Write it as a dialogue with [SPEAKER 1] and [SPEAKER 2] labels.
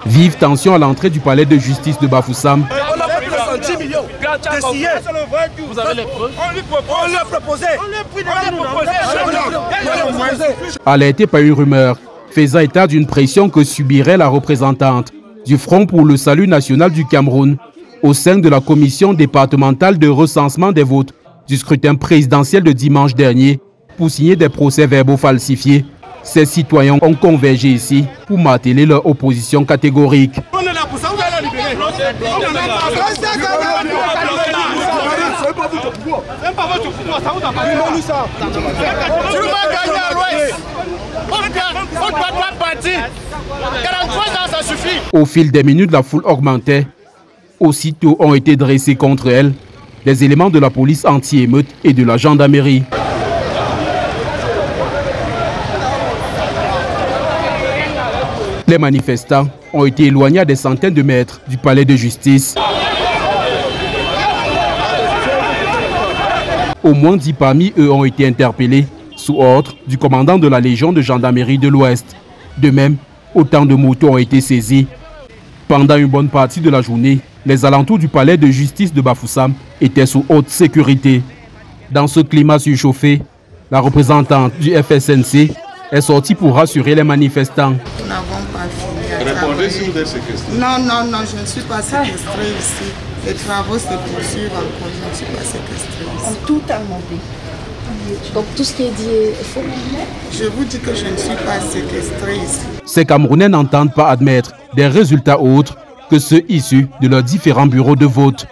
[SPEAKER 1] Vive tension à l'entrée du palais de justice de Bafoussam.
[SPEAKER 2] On a pris 10 millions. Vous avez les preuves? On lui a proposé.
[SPEAKER 1] Alerté par une rumeur faisant état d'une pression que subirait la représentante du Front pour le Salut National du Cameroun au sein de la commission départementale de recensement des votes du scrutin présidentiel de dimanche dernier pour signer des procès-verbaux falsifiés. Ces citoyens ont convergé ici pour marteler leur opposition catégorique.
[SPEAKER 2] On est là pour ça, vous allez la libérer. Même pas votre pouvoir, ça vous a pas dit ça. Tu vas gagner à l'Ouest. On doit pas partir. 43 ans, ça suffit.
[SPEAKER 1] Au fil des minutes, la foule augmentait. Aussitôt ont été dressés contre elle des éléments de la police anti-émeute et de la gendarmerie. Les manifestants ont été éloignés à des centaines de mètres du palais de justice. Au moins 10 parmi eux ont été interpellés sous ordre du commandant de la Légion de gendarmerie de l'Ouest. De même, autant de motos ont été saisis. Pendant une bonne partie de la journée, les alentours du palais de justice de Bafoussam étaient sous haute sécurité. Dans ce climat surchauffé, la représentante du FSNC est sortie pour rassurer les manifestants.
[SPEAKER 3] Nous n'avons pas fini.
[SPEAKER 4] Répondez si vous êtes séquestré.
[SPEAKER 3] Non, je ne suis pas séquestré ici. Les travaux se poursuivent encore. Je ne suis pas séquestré ici.
[SPEAKER 5] Tout a monté. Donc tout ce qui est dit est faux.
[SPEAKER 3] Je vous dis que je ne suis pas séquestré ici.
[SPEAKER 1] Ces Camerounais n'entendent pas admettre des résultats autres que ceux issus de leurs différents bureaux de vote.